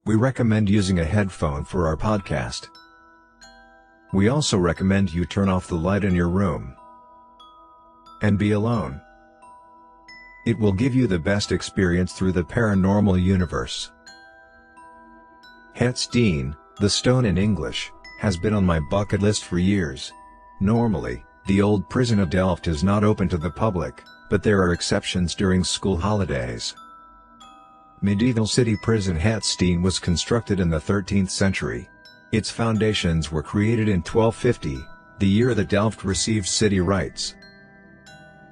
We recommend using a headphone for our podcast. We also recommend you turn off the light in your room and be alone. It will give you the best experience through the paranormal universe. Het Steen, the stone in English, has been on my bucket list for years. Normally, the old prison of Delft is not open to the public, but there are exceptions during school holidays. Medieval city prison Het Steen was constructed in the 13th century. Its foundations were created in 1250, the year that Delft received city rights.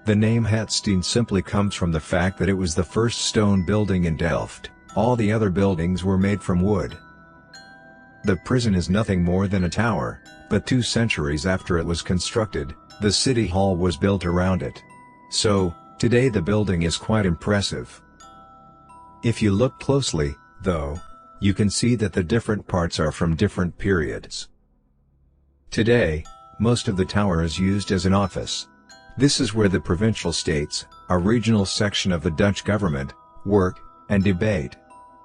The name Het Steen simply comes from the fact that it was the first stone building in Delft. All the other buildings were made from wood. The prison is nothing more than a tower, but 2 centuries after it was constructed, the city hall was built around it. So, today the building is quite impressive. If you look closely, though, you can see that the different parts are from different periods. Today, most of the tower is used as an office. This is where the provincial states, a regional section of the Dutch government, work and debate.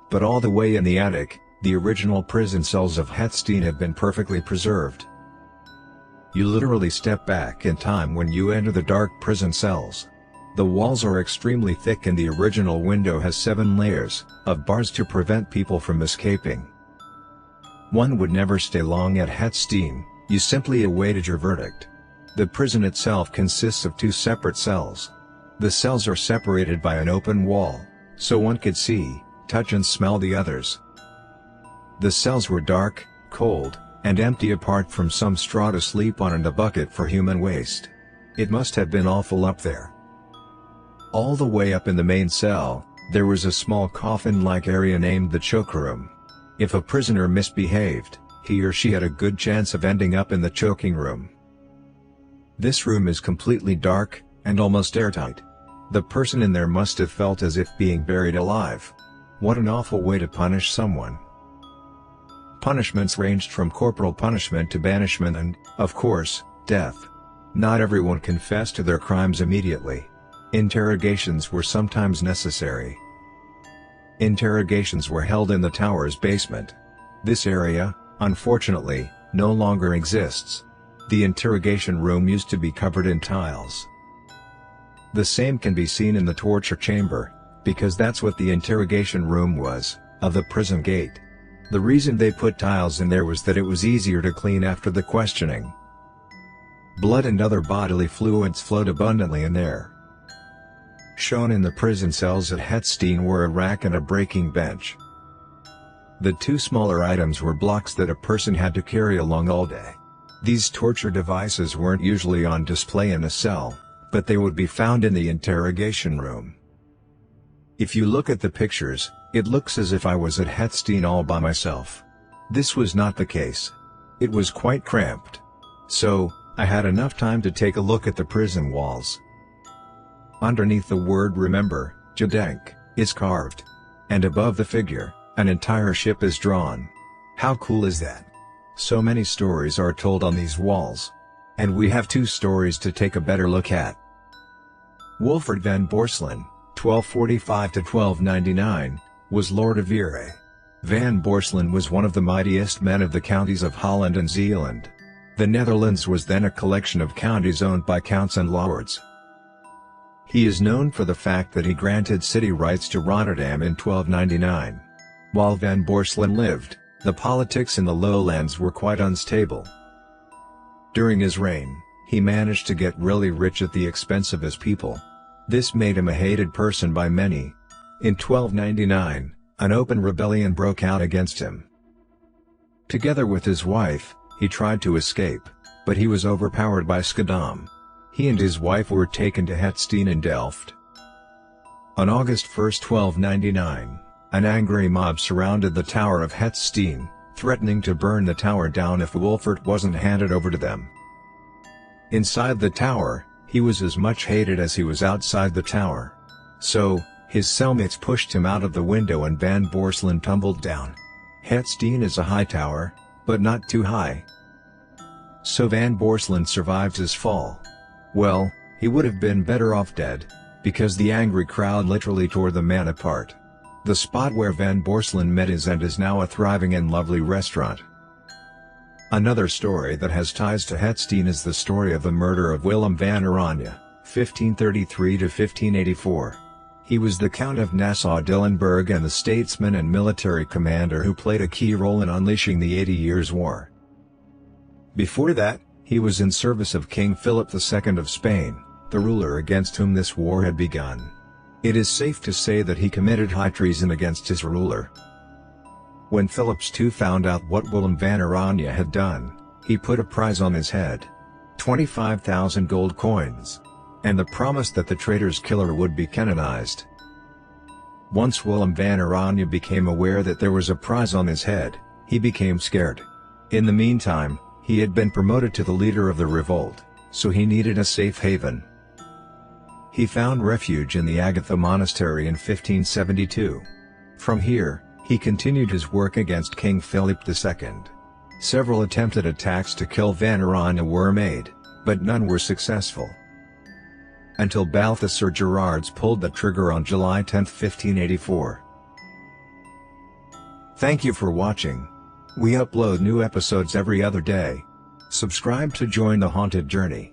But all the way in the attic, the original prison cells of Het Steen have been perfectly preserved. You literally step back in time when you enter the dark prison cells. The walls are extremely thick and the original window has 7 layers of bars to prevent people from escaping. One would never stay long at Het Steen, you simply awaited your verdict. The prison itself consists of 2 separate cells. The cells are separated by an open wall, so one could see, touch and smell the others. The cells were dark, cold, and empty apart from some straw to sleep on and a bucket for human waste. It must have been awful up there. All the way up in the main cell, there was a small coffin-like area named the choke room. If a prisoner misbehaved, he or she had a good chance of ending up in the choking room. This room is completely dark, and almost airtight. The person in there must have felt as if being buried alive. What an awful way to punish someone. Punishments ranged from corporal punishment to banishment and, of course, death. Not everyone confessed to their crimes immediately. Interrogations were sometimes necessary. Interrogations were held in the tower's basement. This area, unfortunately, no longer exists. The interrogation room used to be covered in tiles. The same can be seen in the torture chamber, because that's what the interrogation room was, of the prison gate. The reason they put tiles in there was that it was easier to clean after the questioning. Blood and other bodily fluids flowed abundantly in there. Shown in the prison cells at Het Steen were a rack and a breaking bench. The 2 smaller items were blocks that a person had to carry along all day. These torture devices weren't usually on display in a cell, but they would be found in the interrogation room. If you look at the pictures, it looks as if I was at Het Steen all by myself. This was not the case. It was quite cramped. So, I had enough time to take a look at the prison walls. Underneath the word remember, Gedenk, is carved. And above the figure, an entire ship is drawn. How cool is that? So many stories are told on these walls. And we have 2 stories to take a better look at. Wolfert van Borselen, 1245 to 1299, was Lord of Eere. Van Borselen was one of the mightiest men of the counties of Holland and Zeeland. The Netherlands was then a collection of counties owned by counts and lords. He is known for the fact that he granted city rights to Rotterdam in 1299. While Van Borselen lived, the politics in the lowlands were quite unstable. During his reign, he managed to get really rich at the expense of his people. This made him a hated person by many. In 1299, an open rebellion broke out against him. Together with his wife, he tried to escape, but he was overpowered by Skedam. He and his wife were taken to Het Steen in Delft. On August 1, 1299, an angry mob surrounded the tower of Het Steen, threatening to burn the tower down if Wolfert wasn't handed over to them. Inside the tower, he was as much hated as he was outside the tower. So, his cellmates pushed him out of the window and Van Borselen tumbled down. Het Steen is a high tower, but not too high. So Van Borselen survived his fall. Well, he would have been better off dead, because the angry crowd literally tore the man apart. the spot where Van Borselen met his end is now a thriving and lovely restaurant. Another story that has ties to Het Steen is the story of the murder of Willem van Oranje, 1533–1584. He was the Count of Nassau-Dillenburg and the statesman and military commander who played a key role in unleashing the 80 Years' War. Before that, he was in service of King Philip II of Spain, the ruler against whom this war had begun. It is safe to say that he committed high treason against his ruler. When Philip II found out what Willem van Oranje had done, he put a prize on his head: 25,000 gold coins, and the promise that the traitor's killer would be canonized. Once Willem van Oranje became aware that there was a prize on his head, he became scared. In the meantime, he had been promoted to the leader of the revolt, so he needed a safe haven. He found refuge in the Agatha Monastery in 1572. From here, he continued his work against King Philip II. Several attempted attacks to kill van Oranje were made, but none were successful. Until Balthasar Gerards pulled the trigger on July 10, 1584. Thank you for watching. We upload new episodes every other day. Subscribe to join the haunted journey.